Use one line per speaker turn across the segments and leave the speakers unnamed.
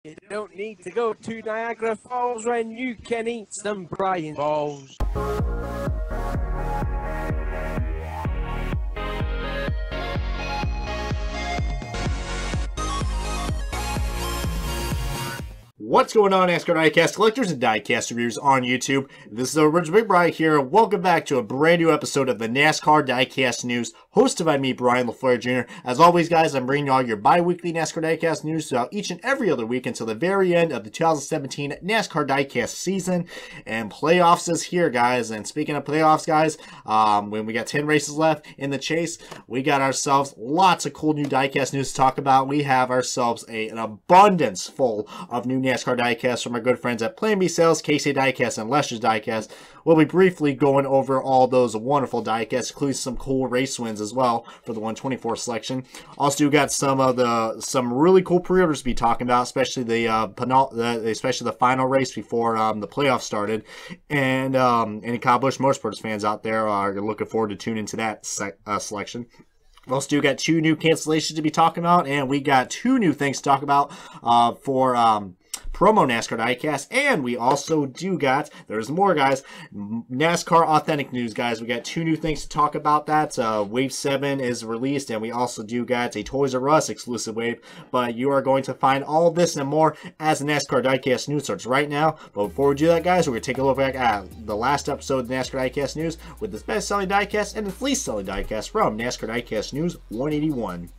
You don't need to go to Niagara Falls when you can eat some Brian balls.
What's going on, NASCAR Diecast collectors and Diecast reviewers on YouTube? This is the original Big Brian here. Welcome back to a brand new episode of the NASCAR Diecast News, hosted by me, Brian LaFleur Jr. As always, guys, I'm bringing you all your bi-weekly NASCAR Diecast news throughout each and every other week until the very end of the 2017 NASCAR Diecast season. And playoffs is here, guys. And speaking of playoffs, guys, when we got 10 races left in the chase, we got ourselves lots of cool new Diecast news to talk about. We have ourselves an abundance full of new NASCAR Diecast from our good friends at Plan B Sales, KC Diecast, and Lester's Diecast. We'll be briefly going over all those wonderful Diecasts, including some cool race wins as well for the 124 selection. Also, got some really cool pre-orders to be talking about, especially the final race before the playoffs started. And any Kyle Busch Motorsports fans out there are looking forward to tuning into that selection. We also got two new cancellations to be talking about, and we got two new things to talk about for promo NASCAR Diecast, and we also there's more, guys, NASCAR Authentic News, guys. We got two new things to talk about. That Wave 7 is released, and we also got a Toys R Us exclusive wave, but you are going to find all this and more as the NASCAR Diecast News starts right now. But before we do that, guys, we're going to take a look back at the last episode of the NASCAR Diecast News with the best-selling diecast and the least-selling diecast from NASCAR Diecast News 181.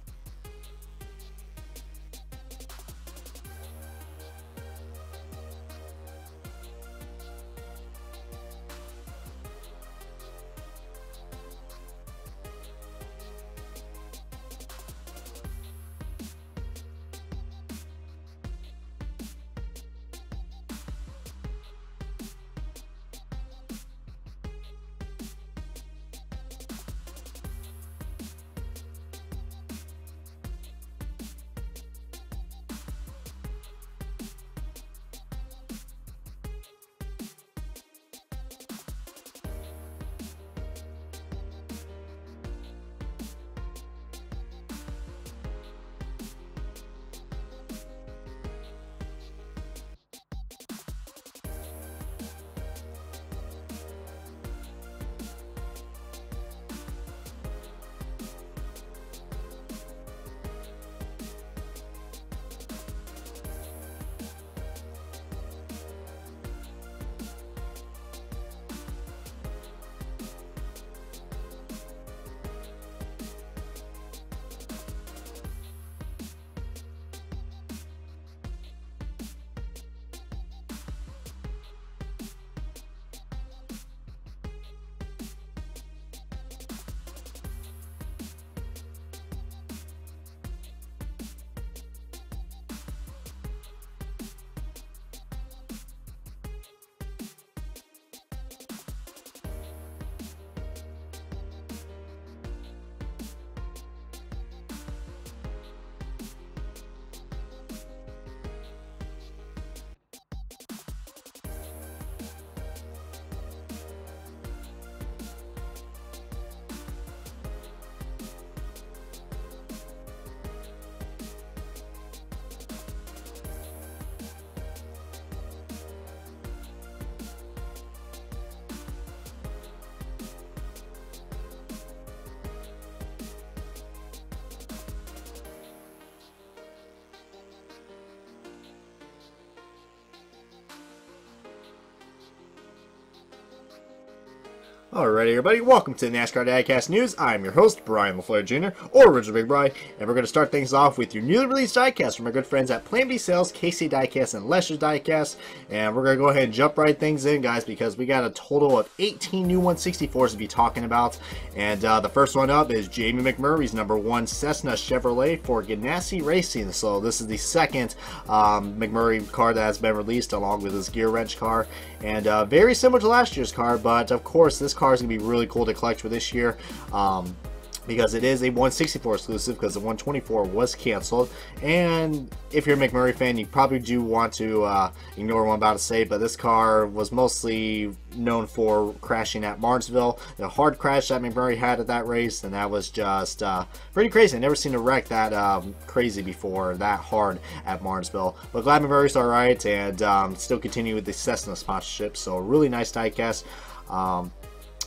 Alright, everybody, welcome to the NASCAR Diecast News. I'm your host, Brian LaFleur Jr., or Original Big Brian, and we're going to start things off with your newly released diecast from our good friends at Plan B Sales, KC Diecast, and Lester's Diecast. And we're going to go ahead and jump right things in, guys, because we got a total of 18 new 164s to be talking about. And the first one up is Jamie McMurray's #1 Cessna Chevrolet for Ganassi Racing. So this is the second McMurray car that has been released, along with his gear wrench car. And very similar to last year's car, but of course this car is going to be really cool to collect for this year. because it is a 164 exclusive, because the 124 was canceled. And if you're a Mcmurray fan, you probably do want to ignore what I'm about to say, but this car was mostly known for crashing at Martinsville. The hard crash that Mcmurray had at that race, and that was just pretty crazy. I've never seen a wreck that crazy before, that hard at Martinsville. But glad Mcmurray's alright, and still continue with the Cessna sponsorship, so really nice diecast.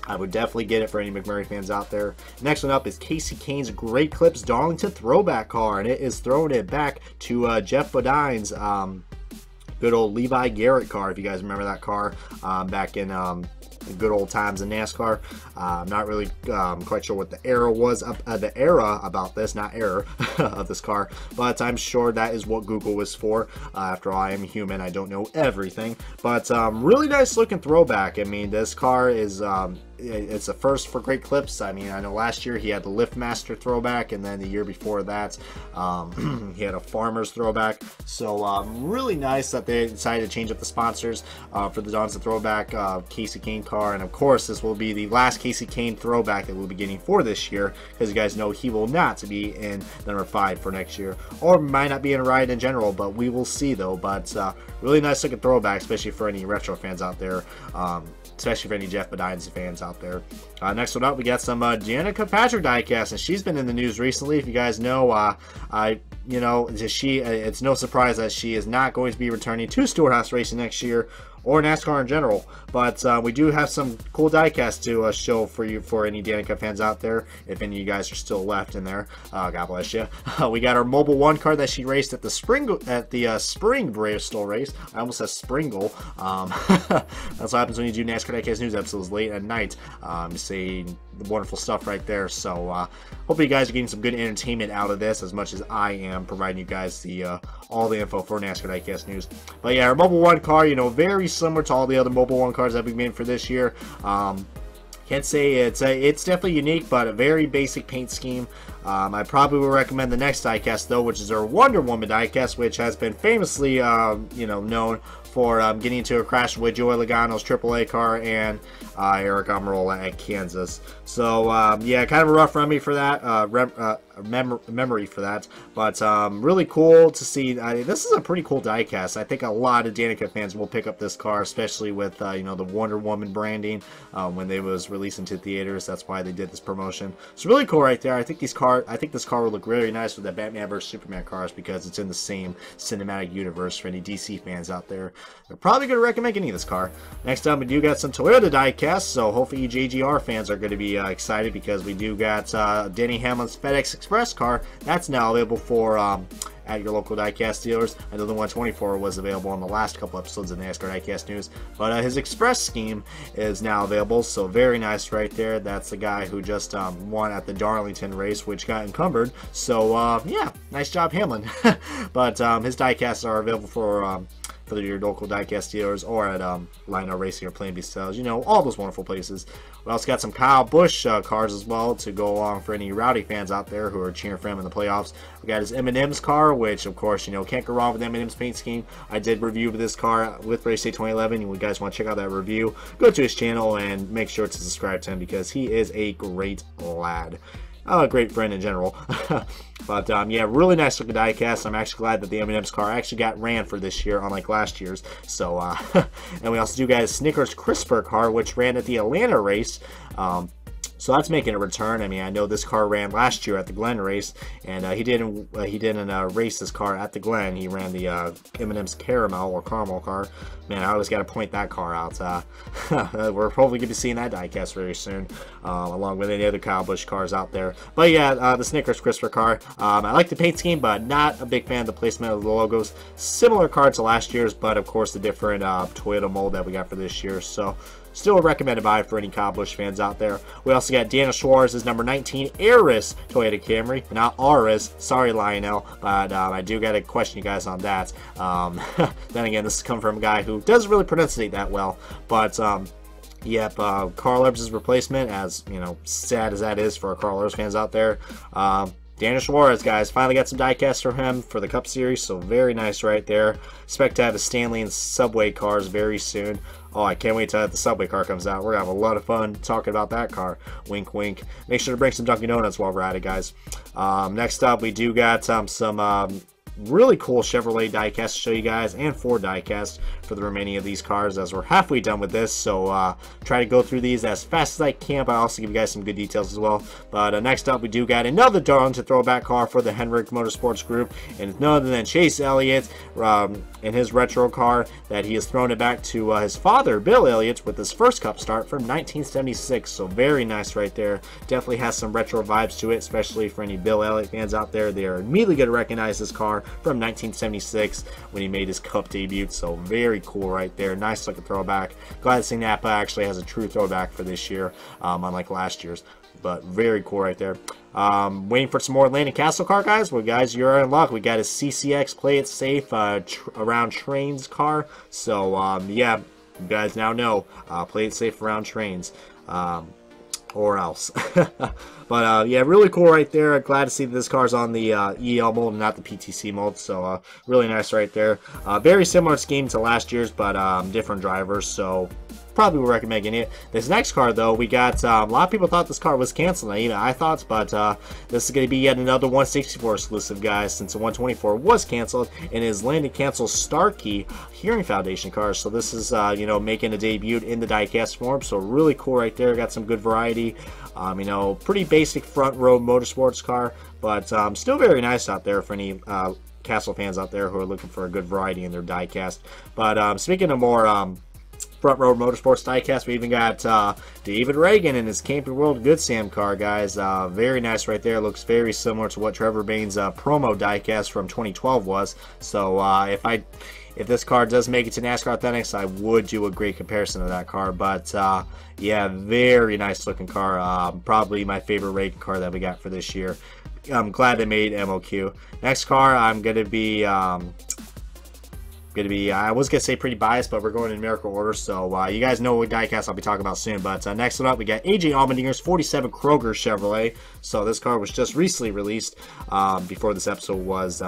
I would definitely get it for any Mcmurray fans out there. Next one up is Kasey Kahne's Great Clips Darlington throwback car, and it is throwing it back to Jeff Bodine's good old Levi Garrett car, if you guys remember that car back in the good old times in NASCAR. I'm not really quite sure what the era was, the era about this, not error of this car, but I'm sure that is what Google was for. After all, I am human, I don't know everything, but really nice looking throwback. I mean, this car is it's a first for Great Clips. I mean, I know last year he had the Liftmaster throwback, and then the year before that he had a Farmer's throwback. So really nice that they decided to change up the sponsors for the Don's throwback Kasey Kahne car. And of course, this will be the last Kasey Kahne throwback that we'll be getting for this year, because you guys know he will not be in number 5 for next year, or might not be in a ride in general, but we will see though. But really nice looking throwback, especially for any retro fans out there, especially for any Jeff Bodine's fans out there. Next one up, we got some Danica Patrick diecast, and she's been in the news recently. If you guys know, it's no surprise that she is not going to be returning to Storehouse Racing next year, or NASCAR in general. But we do have some cool diecast to show for you, for any Danica fans out there, if any of you guys are still left in there. God bless you. We got our Mobile 1 car that she raced at the Spring Bristol race. I almost said Springle. That's what happens when you do NASCAR diecast news episodes late at night. Saying wonderful stuff right there. So hopefully you guys are getting some good entertainment out of this, as much as I am providing you guys the all the info for NASCAR diecast news. But yeah, our Mobile 1 car, very similar to all the other Mobile 1 cars that we've made for this year. Can't say it's definitely unique, but a very basic paint scheme. I probably would recommend the next diecast though, which is our Wonder Woman diecast, which has been famously known for getting into a crash with Joey Logano's AAA car and Eric Almirola at Kansas. So yeah, kind of a rough memory for that, but really cool to see. This is a pretty cool diecast. I think a lot of Danica fans will pick up this car, especially with the Wonder Woman branding when they was released into theaters. That's why they did this promotion. It's really cool right there. I think this car will look really nice with the Batman vs Superman cars, because it's in the same cinematic universe for any DC fans out there. They're probably going to recommend getting this car. Next up, we do got some Toyota diecast, so hopefully you JGR fans are going to be excited, because we do got Denny Hamlin's FedEx Express car. That's now available for at your local diecast dealers. I know the 124 was available on the last couple episodes of NASCAR diecast news, but his Express scheme is now available, so very nice right there. That's the guy who just won at the Darlington race, which got encumbered. So yeah, nice job, Hamlin. But his diecasts are available for your local diecast dealers, or at Lionel Racing or Plain B Sales, all those wonderful places. We also got some Kyle Busch cars as well to go along for any Rowdy fans out there who are cheering for him in the playoffs. We got his M&M's car, which of course can't go wrong with M&M's paint scheme. I did review this car with Race Day 2011. You guys want to check out that review, go to his channel and make sure to subscribe to him, because he is a great lad. A great friend in general. But yeah, really nice looking diecast. I'm actually glad that the M&M's car actually got ran for this year, unlike last year's. So and we also do got a Snickers Crisper car, which ran at the Atlanta race. So that's making a return. I mean, I know this car ran last year at the Glen race, and he didn't race this car at the Glen. He ran the M&M's Caramel car. Man, I always got to point that car out. We're probably going to be seeing that diecast very soon, along with any other Kyle Busch cars out there. But yeah, the Snickers Crisper car. I like the paint scheme, but not a big fan of the placement of the logos. Similar car to last year's, but of course the different Toyota mold that we got for this year. So still a recommended buy for any Kyle Busch fans out there. We also got Daniel Schwartz's number 19 Aris Toyota Camry. Not Aris, sorry Lionel, but I do got to question you guys on that. Then again, this is coming from a guy who doesn't really pronunciate that well, but yep, Carl Epps' replacement, as sad as that is for our Carl Epps fans out there. Daniel Suarez, guys, finally got some diecast for him for the Cup Series, so very nice right there. Expect to have a Stanley and Subway cars very soon. Oh, I can't wait till the Subway car comes out. We're going to have a lot of fun talking about that car. Wink, wink. Make sure to bring some Dunkin' Donuts while we're at it, guys. Next up, we do got some really cool Chevrolet diecast to show you guys, and Ford diecast for the remaining of these cars, as we're halfway done with this. So try to go through these as fast as I can, but I'll also give you guys some good details as well. But next up, we do got another Darlington throwback car for the Hendrick Motorsports Group, and it's none other than Chase Elliott in his retro car that he has thrown it back to his father, Bill Elliott, with his first Cup start from 1976. So very nice right there. Definitely has some retro vibes to it, especially for any Bill Elliott fans out there. They are immediately going to recognize this car from 1976 when he made his Cup debut. So very cool right there. Nice looking throwback. Glad to see Napa actually has a true throwback for this year, unlike last year's. But very cool right there. Waiting for some more Landon Castle car, guys. Well, guys, you're in luck. We got a CCX Play It Safe around trains car. So yeah, you guys now know, play it safe around trains. Or else. But yeah, really cool right there. Glad to see that this car's on the EL mold and not the PTC mold. So really nice right there. Very similar scheme to last year's, but different drivers. So probably would recommend getting it. This next car, though, we got a lot of people thought this car was canceled. Even I thought, but this is going to be yet another 164 exclusive, guys, since the 124 was canceled, and is Landon Cancel's Starkey Hearing Foundation car. So this is you know, making a debut in the diecast form. So really cool right there. Got some good variety. You know, pretty basic front row motorsports car, but still very nice out there for any Castle fans out there who are looking for a good variety in their diecast. But speaking of more front row motorsports diecast, we even got David Regan in his Camping World Good Sam car, guys. Very nice right there. Looks very similar to what Trevor Bayne's promo diecast from 2012 was. So if this car does make it to NASCAR Authentics, I would do a great comparison of that car. But yeah, very nice looking car. Probably my favorite Reagan car that we got for this year. I'm glad they made MOQ. Next car, I'm gonna be I was gonna say pretty biased, but we're going in numerical order, so you guys know what diecast I'll be talking about soon. But next one up, we got AJ Allmendinger's 47 Kroger Chevrolet. So this car was just recently released before this episode was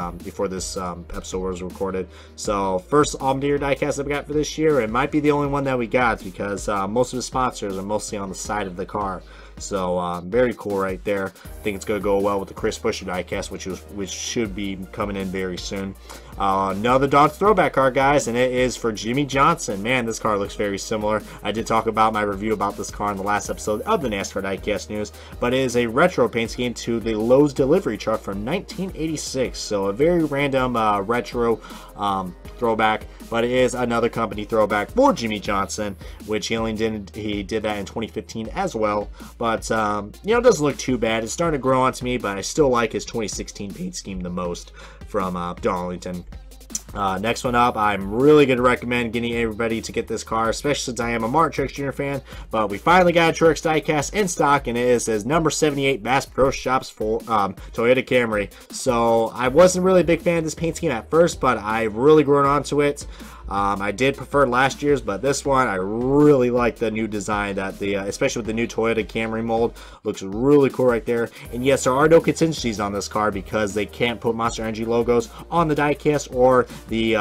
recorded. So first Allmendinger diecast that we got for this year. It might be the only one that we got because most of the sponsors are mostly on the side of the car. So very cool right there. I think it's going to go well with the Chris Buescher diecast, which should be coming in very soon. Another Dodge throwback car, guys, and it is for Jimmy Johnson. Man, this car looks very similar. I did talk about my review about this car in the last episode of the NASCAR Diecast News, but it is a retro paint scheme to the Lowe's delivery truck from 1986. So a very random retro throwback, but it is another company throwback for Jimmy Johnson, which he did that in 2015 as well. But you know, it doesn't look too bad. It's starting to grow on to me, but I still like his 2016 paint scheme the most from Darlington. Next one up, I'm really going to recommend getting everybody to get this car, especially since I am a Martin Truex Jr. fan. But we finally got a Truex diecast in stock, and it is his number 78 Bass Pro Shops for Toyota Camry. So I wasn't really a big fan of this paint scheme at first, but I've really grown onto it. I did prefer last year's, but this one I really like the new design that especially with the new Toyota Camry mold, looks really cool right there. And yes, there are no contingencies on this car because they can't put Monster Energy logos on the diecast or the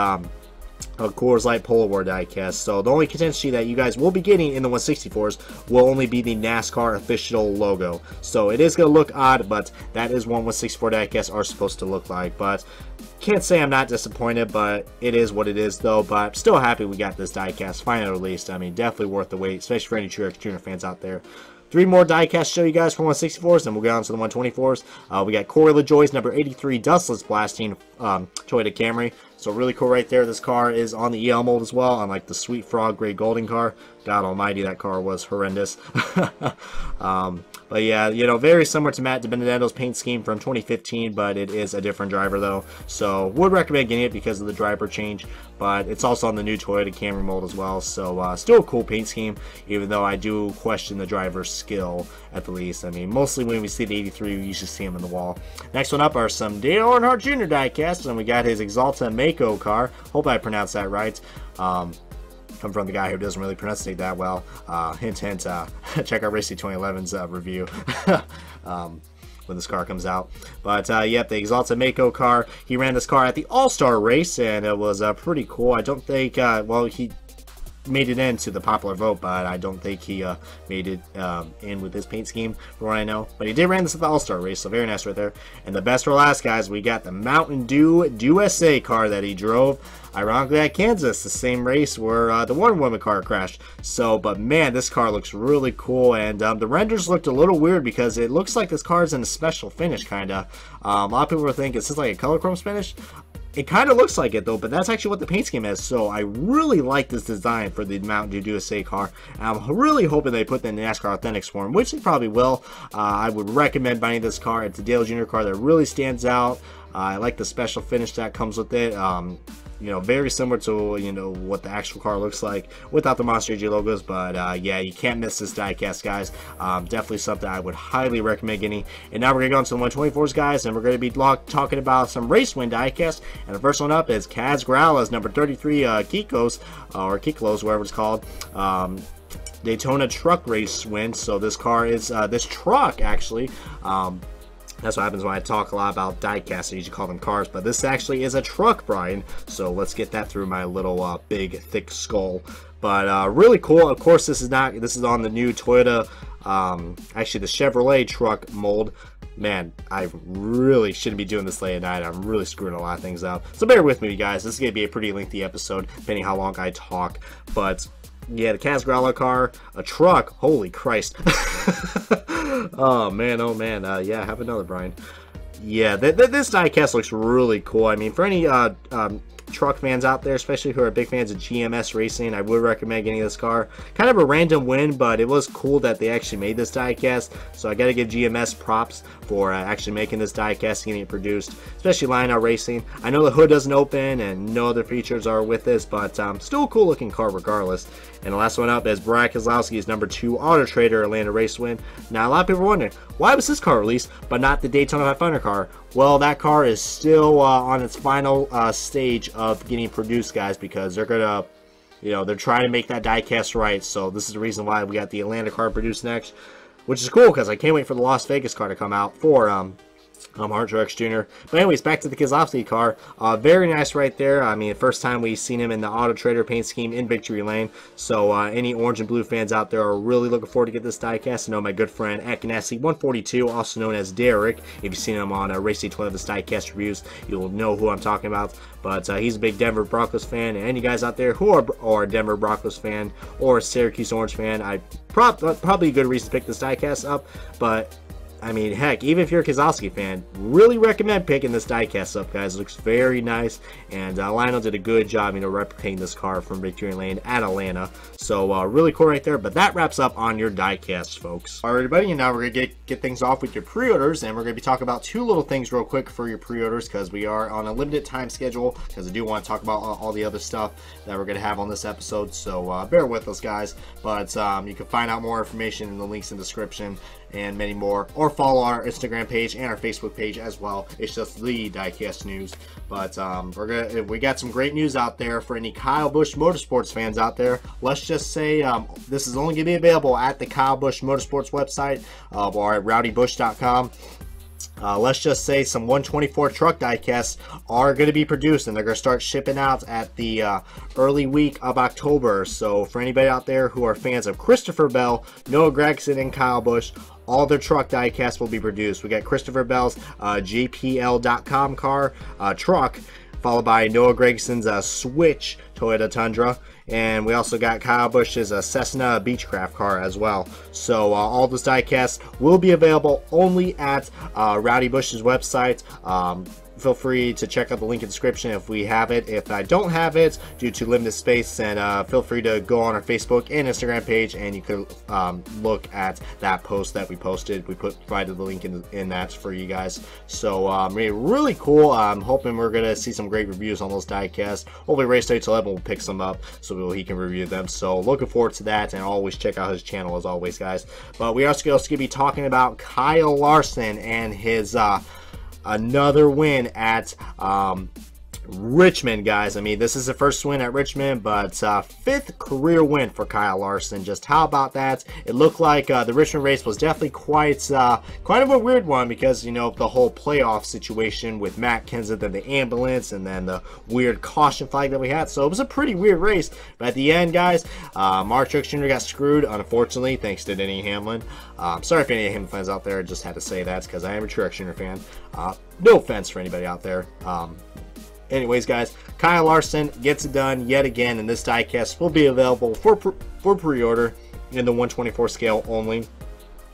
Coors Light Polar War diecast. So the only contingency that you guys will be getting in the 164s will only be the NASCAR official logo. So it is going to look odd, but that is what 164 diecasts are supposed to look like. But can't say I'm not disappointed, but it is what it is though. But still happy we got this diecast finally released. I mean, definitely worth the wait, especially for any Truex Jr. fans out there. 3 more diecast to show you guys for 164s, and we'll get on to the 124s. We got Corey LaJoie's number 83 Dustless blasting Toyota Camry. So really cool right there. This car is on the EL mold as well, unlike the Sweet Frog Gray Golden car. God almighty, that car was horrendous. But yeah, you know, very similar to Matt DiBenedetto's paint scheme from 2015, but it is a different driver though. So would recommend getting it because of the driver change, but it's also on the new Toyota Camry mold as well. So still a cool paint scheme, even though I do question the driver's skill at the least. I mean, mostly when we see the 83, we usually see him in the wall. Next one up are some Dale Earnhardt Jr. diecasts, and we got his Exalta Mako car. Hope I pronounced that right. Come from the guy who doesn't really pronunciate that well. Hint, hint, check out Racy 2011's review. when this car comes out. But yep, the Exalted Mako car. He ran this car at the All-Star race, and it was pretty cool. I don't think, well, he made it into the popular vote, but I don't think he made it in with his paint scheme, for what I know. But he did run this at the All-Star race, so very nice right there. And the best for last, guys, we got the Mountain Dew USA car that he drove, ironically at Kansas, the same race where the Wonder Woman car crashed. So, but man, this car looks really cool, and the renders looked a little weird because it looks like this car is in a special finish, kind of. A lot of people were thinking, is this like a color chrome finish? It kind of looks like it though, but that's actually what the paint scheme is. So I really like this design for the Mountain Dew USA car. I'm really hoping they put the NASCAR Authentics form, which they probably will. I would recommend buying this car. It's a Dale Jr. car that really stands out. I like the special finish that comes with it. You know, very similar to, you know, what the actual car looks like without the Monster AG logos. But yeah, you can't miss this diecast, guys. Definitely something I would highly recommend getting. And now we're gonna go into the 124s, guys, and we're gonna be talking about some race win diecast. And the first one up is Kaz Growler's number 33 Kikos, or Kiklos, whatever it's called. Daytona truck race win. So this car is this truck actually. That's what happens when I talk a lot about diecast. I usually call them cars, but this actually is a truck, Brian. So let's get that through my little big, thick skull. But really cool. Of course, this is on the new Toyota, actually the Chevrolet truck mold. Man, I really shouldn't be doing this late at night. I'm really screwing a lot of things up. So bear with me, guys. This is going to be a pretty lengthy episode, depending how long I talk. But yeah, the Kaz Growler car, a truck. Holy Christ. Oh man, yeah, have another, Brian. Yeah, this diecast looks really cool. I mean, for any truck fans out there, especially who are big fans of GMS racing, I would recommend getting this car. Kind of a random win, but it was cool that they actually made this diecast. So I got to give GMS props for actually making this diecast and getting it produced, especially line out racing. I know the hood doesn't open and no other features are with this, but still a cool looking car regardless. And the last one up is Brad Keselowski's number 2 Auto Trader Atlanta race win. Now a lot of people are wondering, why was this car released but not the Daytona 500 car? Well, that car is still on its final stage of getting produced, guys, because they're gonna, you know, they're trying to make that diecast right. So this is the reason why we got the Atlanta car produced next, which is cool because I can't wait for the Las Vegas car to come out for Hard Trucks Jr. But anyways, back to the Keselowski car. Very nice right there. I mean, first time we've seen him in the Auto Trader paint scheme in Victory Lane. So any orange and blue fans out there are really looking forward to get this diecast. I know my good friend at Ganassi 142, also known as Derek. If you've seen him on Racing 12 this diecast reviews, you'll know who I'm talking about. But he's a big Denver Broncos fan. And any guys out there who are a Denver Broncos fan or a Syracuse Orange fan, probably a good reason to pick this diecast up. But I mean, heck, even if you're a Keselowski fan, really recommend picking this diecast up, guys. It looks very nice, and Lionel did a good job, you know, replicating this car from Victory Lane at Atlanta. So really cool right there. But that wraps up on your diecast, folks. All right, everybody, and now we're gonna get things off with your pre-orders, and we're gonna be talking about 2 little things real quick for your pre-orders because we are on a limited time schedule. Because I do want to talk about all the other stuff that we're gonna have on this episode. So bear with us, guys. But you can find out more information in the links in the description and many more, or follow our Instagram page and our Facebook page as well. It's just the Diecast News. But we got some great news out there for any Kyle Busch Motorsports fans out there. Let's just say this is only going to be available at the Kyle Busch Motorsports website or at rowdybusch.com. Let's just say some 124 truck diecasts are going to be produced, and they're going to start shipping out at the early week of October. So for anybody out there who are fans of Christopher Bell, Noah Gragson, and Kyle Busch, all their truck diecasts will be produced. We got Christopher Bell's JPL.com car truck, followed by Noah Gregson's Switch Toyota Tundra. And we also got Kyle Busch's Cessna Beechcraft car as well. So all those diecasts will be available only at Rowdy Busch's website. Feel free to check out the link in the description if we have it. If I don't have it due to limited space, then feel free to go on our Facebook and Instagram page, and you can look at that post that we posted. We provided the link in that for you guys. So really cool. I'm hoping we're gonna see some great reviews on those diecasts. Hopefully Race Day 11 will pick some up so he can review them. So looking forward to that, and always check out his channel as always, guys. But we are also going to be talking about Kyle Larson and his another win at Richmond, guys. I mean, this is the first win at Richmond, but 5th career win for Kyle Larson. Just how about that? It looked like the Richmond race was definitely quite of a weird one because, you know, the whole playoff situation with Matt Kenseth and the ambulance and then the weird caution flag that we had. So it was a pretty weird race. But at the end, guys, Mark Truex Jr. got screwed, unfortunately, thanks to Denny Hamlin. Sorry if any Hamlin fans out there, just had to say that because I am a Truex Jr. fan. No offense for anybody out there. Anyways, guys, Kyle Larson gets it done yet again, and this diecast will be available for pre-order in the 124 scale only,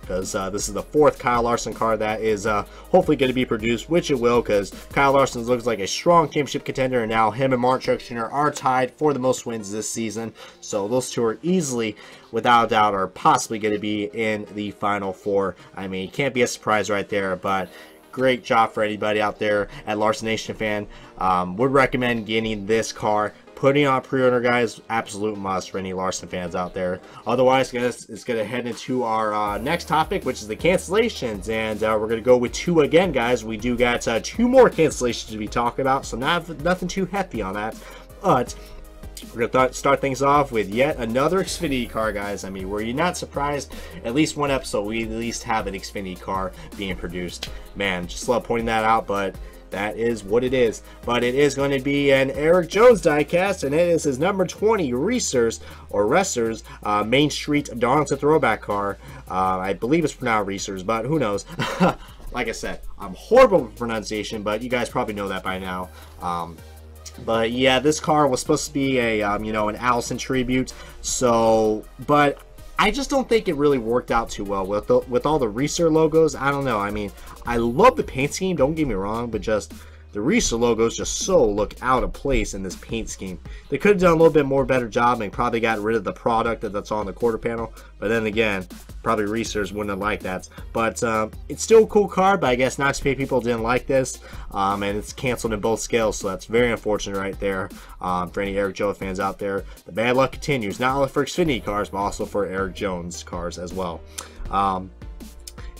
because this is the 4th Kyle Larson car that is hopefully going to be produced, which it will, because Kyle Larson looks like a strong championship contender, and now him and Mark Truex Jr. are tied for the most wins this season. So those two are easily, without a doubt, are possibly going to be in the Final Four. I mean, can't be a surprise right there, but great job for anybody out there at Larson Nation fan. Would recommend getting this car. Putting on pre-order, guys, absolute must for any Larson fans out there. Otherwise, guys, it's going to head into our next topic, which is the cancellations. And we're going to go with 2 again, guys. We do got 2 more cancellations to be talking about, so nothing too hefty on that. But we're going to start things off with yet another Xfinity car, guys. I mean, were you not surprised? At least one episode, we at least have an Xfinity car being produced. Man, just love pointing that out, but that is what it is. But it is going to be an Erik Jones diecast, and it is his number 20 Racers Main Street Darlington throwback car. I believe it's pronounced Racers, but who knows? Like I said, I'm horrible with pronunciation, but you guys probably know that by now. But yeah, this car was supposed to be a you know, an Allison tribute. So, but I just don't think it really worked out too well with all the Reeser logos. I don't know. I mean, I love the paint scheme, don't get me wrong, but just the Reeser logos just so look out of place in this paint scheme. They could have done a little bit more better job and probably got rid of the product that's on the quarter panel. But then again, probably Reesers wouldn't have liked that. But it's still a cool car, but I guess Knox Pay people didn't like this. And it's canceled in both scales, so that's very unfortunate right there for any Erik Jones fans out there. The bad luck continues, not only for Xfinity cars, but also for Erik Jones cars as well.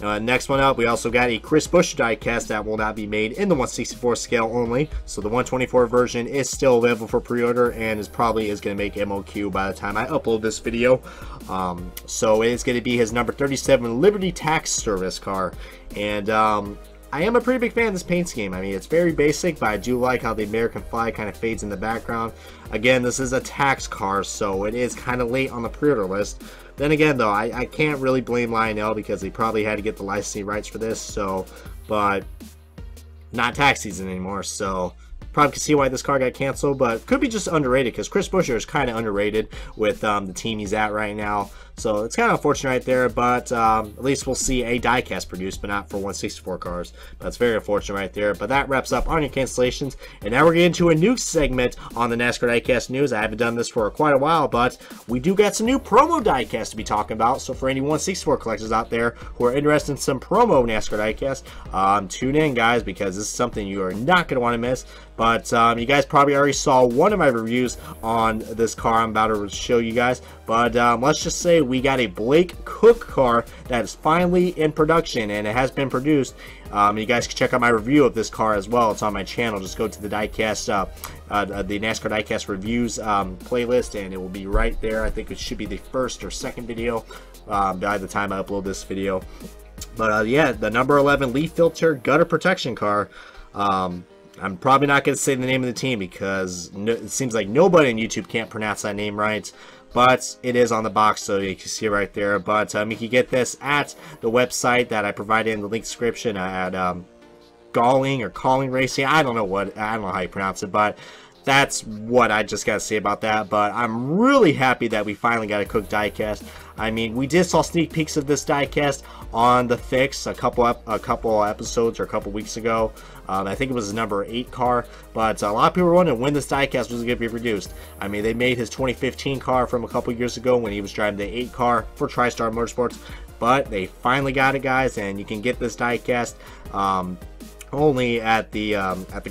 Next one up, we also got a Chris Busch diecast that will not be made in the 164 scale only. So the 124 version is still available for pre-order and is probably going to make MOQ by the time I upload this video. So it is going to be his number 37 Liberty Tax Service car. And I am a pretty big fan of this paint scheme. I mean, it's very basic, but I do like how the American flag kind of fades in the background. Again, this is a tax car, so it is kind of late on the pre-order list. Then again, though, I can't really blame Lionel because he probably had to get the licensing rights for this. So, but not tax season anymore. So probably can see why this car got canceled, but could be just underrated because Chris Buescher is kind of underrated with the team he's at right now. So it's kind of unfortunate right there, but at least we'll see a diecast produced, but not for 164 cars. But it's very unfortunate right there. But that wraps up on your cancellations. And now we're getting to a new segment on the NASCAR Diecast News. I haven't done this for quite a while, but we do got some new promo diecast to be talking about. So for any 164 collectors out there who are interested in some promo NASCAR diecast, tune in, guys, because this is something you are not going to want to miss. But you guys probably already saw one of my reviews on this car I'm about to show you guys. But let's just say we got a Blake Cook car that is finally in production, and it has been produced. You guys can check out my review of this car as well. It's on my channel. Just go to the Diecast, the NASCAR Diecast reviews playlist, and it will be right there. I think it should be the first or second video by the time I upload this video. But yeah, the number 11 leaf filter gutter protection car. I'm probably not going to say the name of the team because it seems like nobody on YouTube can't pronounce that name right. But it is on the box, so you can see it right there. But you can get this at the website that I provided in the link description at Galling or Calling Racing. I don't know how you pronounce it, but that's what I just got to say about that. But I'm really happy that we finally got a Cook diecast. I mean, we did saw sneak peeks of this diecast on the Fix a couple episodes or a couple weeks ago. I think it was his number 8 car, but a lot of people were wondering when this diecast was going to be produced. I mean, they made his 2015 car from a couple years ago when he was driving the 8 car for TriStar Motorsports, but they finally got it, guys, and you can get this diecast only at the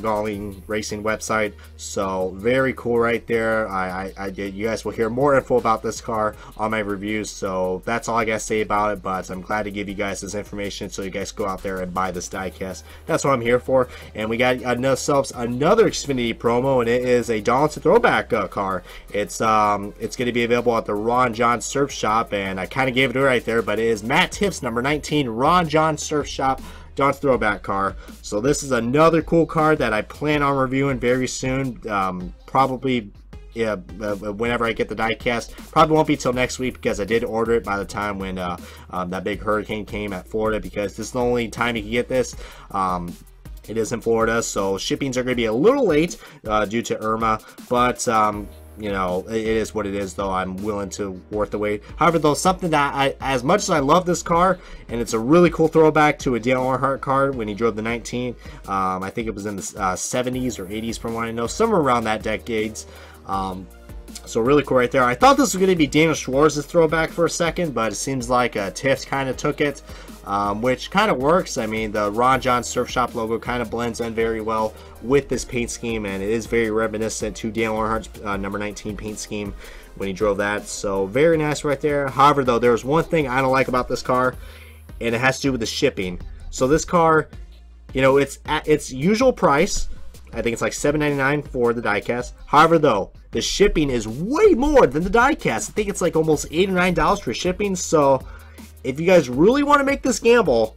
Galling Racing website. So very cool right there. I did. You guys will hear more info about this car on my reviews. So that's all I gotta say about it. But I'm glad to give you guys this information so you guys go out there and buy this diecast. That's what I'm here for. And we got ourselves another Xfinity promo, and it is a Donaldson throwback car. It's going to be available at the Ron John Surf Shop, and I kind of gave it away right there, but it is Matt Tiff's number 19 Ron John Surf Shop Don's throwback car. So this is another cool car that I plan on reviewing very soon. Probably, yeah, whenever I get the diecast. Probably won't be till next week because I did order it by the time when that big hurricane came at Florida, because this is the only time you can get this. It is in Florida, so shippings are going to be a little late due to Irma, but you know, it is what it is, though. I'm willing to worth the wait. However, though, something that as much as I love this car, and it's a really cool throwback to a Dale Earnhardt car when he drove the 19. I think it was in the 70s or 80s from what I know, somewhere around that decades. So really cool right there. I thought this was going to be Daniel Schwarz's throwback for a second, but it seems like Tiff's kind of took it, which kind of works. I mean, the Ron John Surf Shop logo kind of blends in very well with this paint scheme, and it is very reminiscent to Dale Earnhardt's number 19 paint scheme when he drove that. So very nice right there. However, though, there's one thing I don't like about this car, and it has to do with the shipping. So this car, you know, it's at its usual price. I think it's like $7.99 for the diecast. However, though, the shipping is way more than the diecast. I think it's like almost $8 or $9 for shipping. So if you guys really want to make this gamble,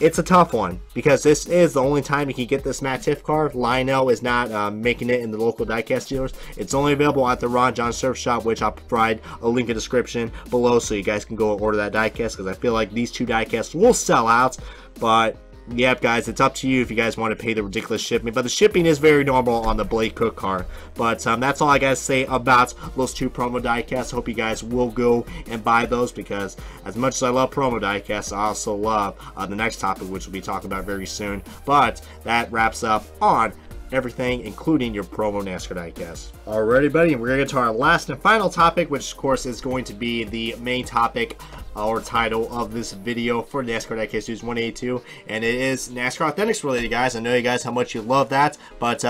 it's a tough one, because this is the only time you can get this Matt Tiff car. Lionel is not making it in the local diecast dealers. It's only available at the Ron John Surf Shop, which I'll provide a link in the description below so you guys can go order that diecast, because I feel like these two diecasts will sell out. But yep, guys, it's up to you if you guys want to pay the ridiculous shipping, but the shipping is very normal on the Blake Cook car. But that's all I gotta say about those two promo diecasts. Hope you guys will go and buy those, because as much as I love promo diecasts, I also love the next topic, which we'll be talking about very soon. But that wraps up on everything, including your promo NASCAR diecast. Alrighty, buddy, and we're gonna get to our last and final topic, which of course is going to be the main topic or title of this video for NASCAR Diecast News 182, and it is NASCAR Authentics related, guys. I know you guys how much you love that, but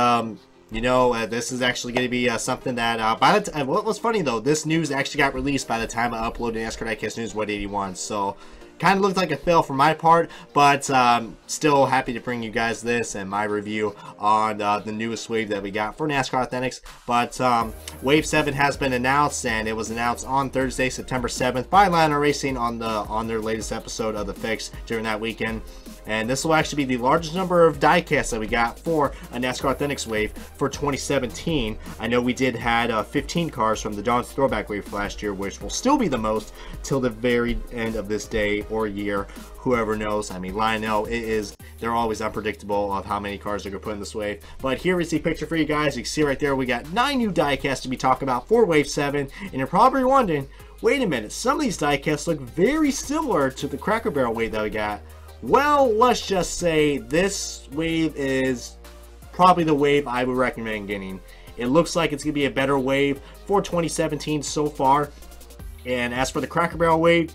you know, this is actually going to be something that by the time, what was funny though, this news actually got released by the time I uploaded NASCAR Diecast News 181, so kind of looked like a fail for my part, but still happy to bring you guys this and my review on the newest wave that we got for NASCAR Authentics. But Wave 7 has been announced, and it was announced on Thursday, September 7th by Lionel Racing on their latest episode of The Fix during that weekend. And this will actually be the largest number of diecasts that we got for a NASCAR Authentics wave for 2017. I know we did had 15 cars from the Don's Throwback wave last year, which will still be the most till the very end of this day or year. Whoever knows. I mean, Lionel, they're always unpredictable of how many cars they're going to put in this wave. But here is the picture for you guys. You can see right there, we got 9 new diecasts to be talking about for Wave 7. And you're probably wondering, wait a minute, some of these diecasts look very similar to the Cracker Barrel wave that we got. Well, let's just say this wave is probably the wave I would recommend getting. It looks like it's going to be a better wave for 2017 so far. And as for the Cracker Barrel wave,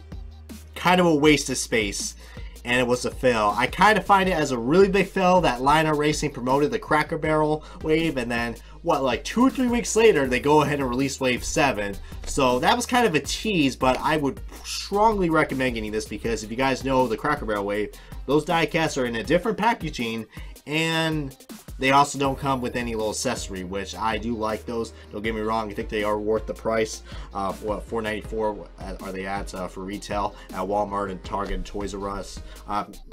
kind of a waste of space, and it was a fail. I kind of find it as a really big fail that Lionel Racing promoted the Cracker Barrel wave, and then what, like 2 or 3 weeks later they go ahead and release Wave 7. So that was kind of a tease, but I would strongly recommend getting this, because if you guys know the Cracker Barrel wave, those diecasts are in a different packaging, and they also don't come with any little accessory, which I do like those. Don't get me wrong, I think they are worth the price. What, $4.94 are they at for retail at Walmart and Target and Toys R Us.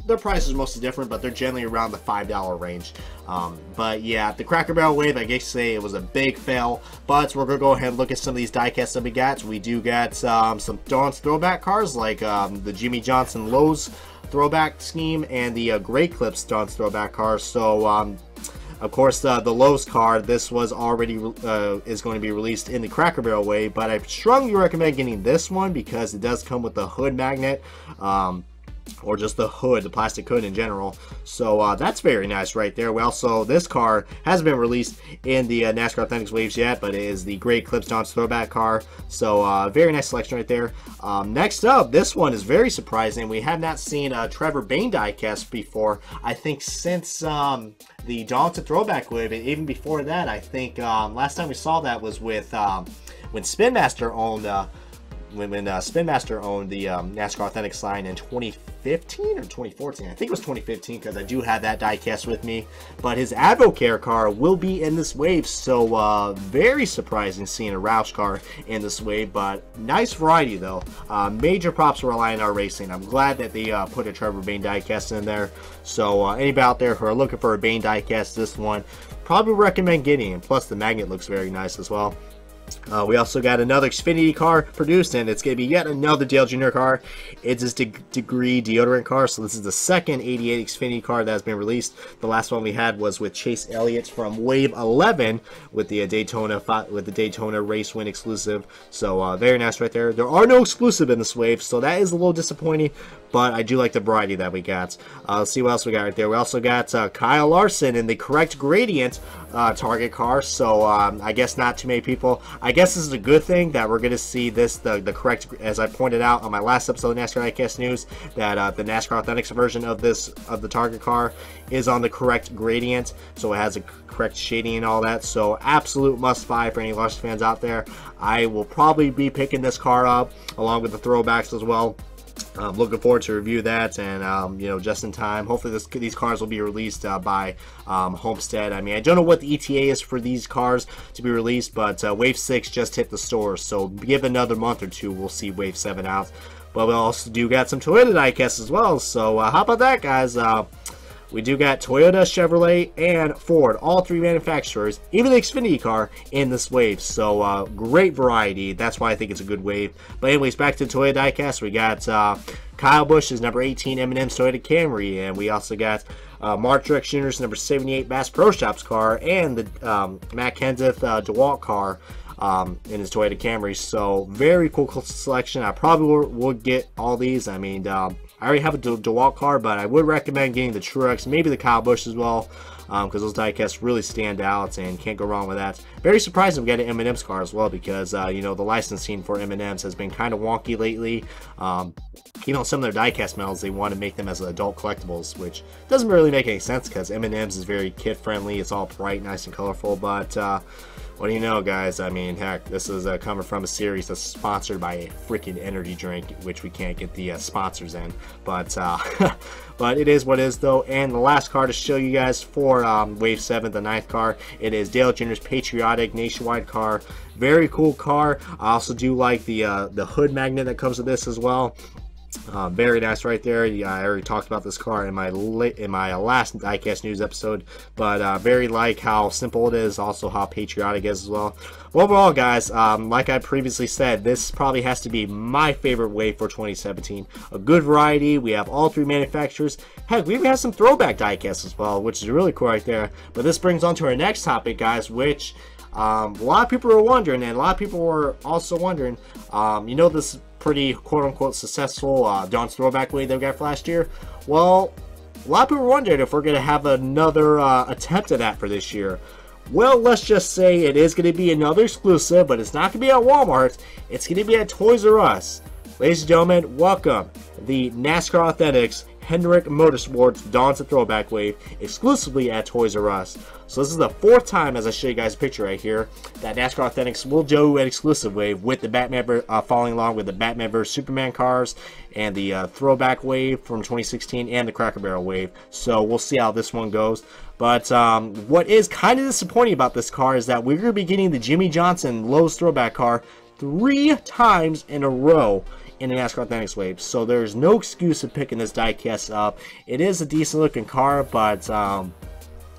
Their price is mostly different, but they're generally around the $5 range. But yeah, the Cracker Barrel wave, I guess say it was a big fail, but we're going to go ahead and look at some of these diecasts that we got. We do got some Dawn's throwback cars, like the Jimmy Johnson Lowe's throwback scheme and the Gray Clips Dawn's throwback cars. So of course, the Lowe's car, this was already is going to be released in the Cracker Barrel way, but I strongly recommend getting this one because it does come with the hood magnet. or just the hood, the plastic hood in general. So that's very nice right there. We also, this car hasn't been released in the NASCAR Authentics waves yet, but it is the Gray Eclipse Don's throwback car. So very nice selection right there. Next up, this one is very surprising. We have not seen Trevor Bayne diecast before, I think since the Dawn to throwback wave, and even before that. I think last time we saw that was with when Spin Master owned when Spin Master owned the NASCAR Authentics line in 2015 or 2014. I think it was 2015 because I do have that diecast with me. But his Advocare car will be in this wave, so very surprising seeing a Roush car in this wave. But nice variety though. Major props for Reliant R Racing. I'm glad that they put a Trevor Bayne diecast in there. So anybody out there who are looking for a Bayne diecast, this one probably recommend getting. And plus the magnet looks very nice as well. We also got another Xfinity car produced, and it's going to be yet another Dale Jr. car. It's his degree deodorant car, so this is the second 88 Xfinity car that has been released. The last one we had was with Chase Elliott from Wave 11 with the Daytona race win exclusive. So very nice right there. There are no exclusive in this wave, so that is a little disappointing, but I do like the variety that we got. Let's see what else we got right there. We also got Kyle Larson in the correct gradient target car, so I guess not too many people. I guess this is a good thing that we're going to see this, the correct, as I pointed out on my last episode of NASCAR Diecast News, that the NASCAR Authentics version of the target car is on the correct gradient, so it has a correct shading and all that. So absolute must buy for any Larson fans out there. I will probably be picking this car up along with the throwbacks as well. I'm looking forward to review that, and you know, just in time. Hopefully these cars will be released by Homestead. I mean, I don't know what the ETA is for these cars to be released, but Wave 6 just hit the stores, so give another month or two, we'll see Wave 7 out. But we also do got some Toyota diecasts as well, so how about that, guys? We do got Toyota, Chevrolet, and Ford, all three manufacturers, even the Xfinity car in this wave. So great variety. That's why I think it's a good wave. But anyways, back to Toyota diecast. We got Kyle Busch's number 18 M&M's Toyota Camry, and we also got Mark Truex Jr.'s number 78 Bass Pro Shops car, and the Matt Kenseth DeWalt car in his Toyota Camry. So very cool selection. I probably will get all these. I mean, I already have a DeWalt car, but I would recommend getting the Truex, maybe the Kyle Busch as well, because those diecasts really stand out and can't go wrong with that. Very surprised to get an M&M's car as well, because you know, the licensing for M&M's has been kind of wonky lately. You know, some of their diecast medals, they want to make them as adult collectibles, which doesn't really make any sense because M&M's is very kid friendly. It's all bright, nice, and colorful, but what do you know, guys? I mean, heck, this is coming from a series that's sponsored by a freaking energy drink, which we can't get the sponsors in. But but it is what it is, though. And the last car to show you guys for Wave 7, the 9th car, it is Dale Jr.'s Patriotic Nationwide car. Very cool car. I also do like the hood magnet that comes with this as well. Very nice right there. Yeah, I already talked about this car in my last Diecast News episode, but very like how simple it is, also how patriotic it is as well. Overall, guys, like I previously said, this probably has to be my favorite wave for 2017. A good variety. We have all three manufacturers. Heck, we even have some throwback diecasts as well, which is really cool right there. But this brings on to our next topic, guys, which a lot of people are wondering, and a lot of people were also wondering, you know, this pretty quote-unquote successful Dawn's throwback wave that we got for last year. Well, a lot of people were wondering if we're going to have another attempt at that for this year. Well, let's just say it is going to be another exclusive, but it's not going to be at Walmart. It's going to be at Toys R Us. Ladies and gentlemen, welcome the NASCAR Authentics Hendrick Motorsports Dawn's a Throwback Wave exclusively at Toys R Us. So this is the 4th time, as I show you guys a picture right here, that NASCAR Authentics will do an exclusive wave with the Batman following along with the Batman vs Superman cars and the Throwback Wave from 2016 and the Cracker Barrel Wave. So we'll see how this one goes. But what is kind of disappointing about this car is that we're going to be getting the Jimmy Johnson Lowe's Throwback car 3 times in a row in the NASCAR Authentics wave. So there's no excuse of picking this diecast up. It is a decent looking car, but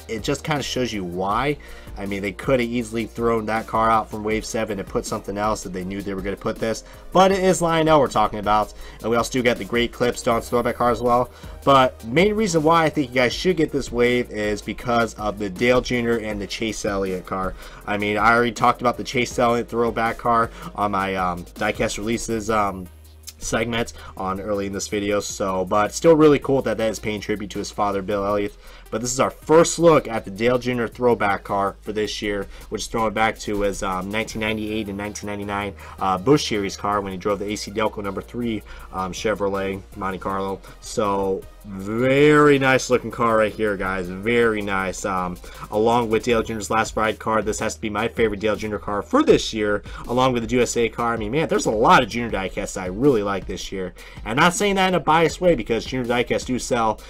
it just kind of shows you why. I mean, they could have easily thrown that car out from Wave 7 and put something else that they knew they were going to put this. But it is Lionel we're talking about. And we also do get the Great Eclipse Dawn's throwback car as well. But the main reason why I think you guys should get this wave is because of the Dale Jr. and the Chase Elliott car. I mean, I already talked about the Chase Elliott throwback car on my diecast releases segment on early in this video. So, but still really cool that is paying tribute to his father, Bill Elliott. But this is our first look at the Dale Jr. throwback car for this year, which is throwing back to his 1998 and 1999 Busch Series car when he drove the AC Delco number 3 Chevrolet Monte Carlo. So very nice looking car right here, guys. Very nice. Along with Dale Jr.'s last ride car, this has to be my favorite Dale Jr. car for this year, along with the USA car. I mean, man, there's a lot of Junior Diecasts I really like this year. And I'm not saying that in a biased way, because Junior Diecasts do sell.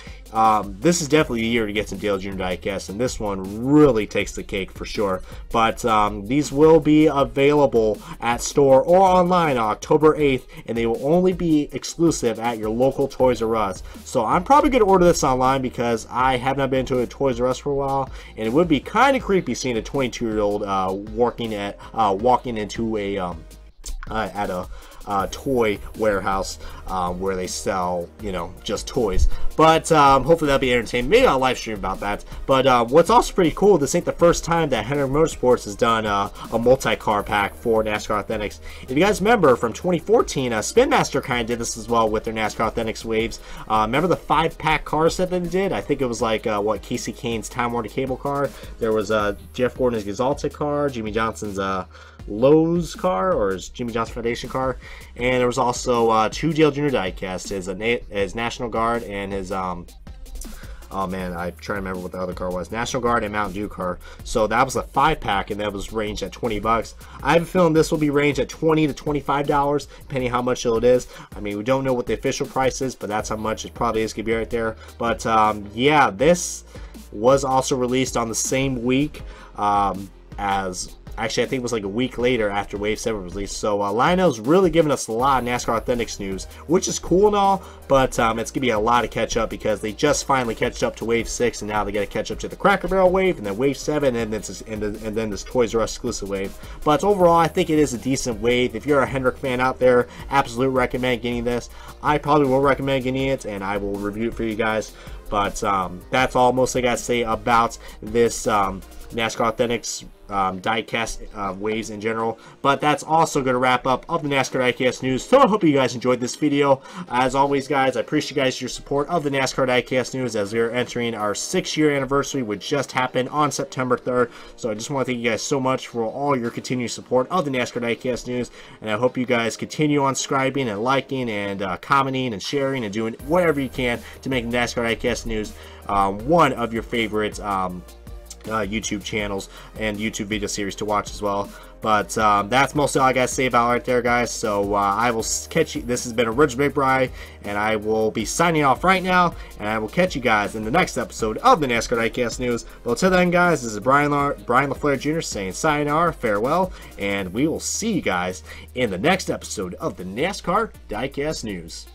This is definitely a year to get some Dale Jr. Diecast, and this one really takes the cake for sure. But these will be available at store or online on October 8th, and they will only be exclusive at your local Toys R Us. So I'm probably going to order this online because I have not been to a Toys R Us for a while, and it would be kind of creepy seeing a 22-year-old walking into a at a toy warehouse where they sell, you know, just toys. But hopefully that'll be entertaining. Maybe I'll live stream about that. But what's also pretty cool, this ain't the first time that Henry Motorsports has done a multi-car pack for NASCAR Authentics. If you guys remember from 2014, Spin Master kind of did this as well with their NASCAR Authentics waves. Remember the 5-pack car set that they did? I think it was like what, Casey Kane's Time Warner Cable car. There was Jeff Gordon's Exalted car, Jimmy Johnson's Lowe's car, or his Jimmy Johnson Foundation car, and there was also 2 Dale Jr. Diecast, his National Guard and his oh man, I'm trying to remember what the other car was. National Guard and Mountain Dew car. So that was a 5-pack, and that was ranged at $20. I have a feeling this will be ranged at $20 to $25, depending how much it is. I mean, we don't know what the official price is, but that's how much it probably is going to be right there. But yeah, this was also released on the same week as... Actually, I think it was like a week later after Wave 7 was released. So Lionel's really giving us a lot of NASCAR Authentics news, which is cool and all, but it's going to be a lot to catch up because they just finally catched up to Wave 6, and now they got to catch up to the Cracker Barrel Wave, and then Wave 7, and then this Toys R Us exclusive wave. But overall, I think it is a decent wave. If you're a Hendrick fan out there, absolutely recommend getting this. I probably will recommend getting it, and I will review it for you guys. But that's all mostly I got to say about this NASCAR Authentics diecast waves in general. But that's also going to wrap up the NASCAR diecast news. So I hope you guys enjoyed this video. As always, guys, I appreciate you guys your support of the NASCAR diecast news as we are entering our 6-year anniversary, which just happened on September 3rd. So I just want to thank you guys so much for all your continued support of the NASCAR diecast news, and I hope you guys continue on subscribing and liking and commenting and sharing and doing whatever you can to make the NASCAR diecast news one of your favorite YouTube channels and YouTube video series to watch as well. But that's mostly all I gotta say about it right there, guys. So I will catch you. This has been Original Big Bri, and I will be signing off right now, and I will catch you guys in the next episode of the NASCAR Diecast News. But until then, guys, this is Brian LaFleur Jr. saying sayonara, farewell, and we will see you guys in the next episode of the NASCAR Diecast News.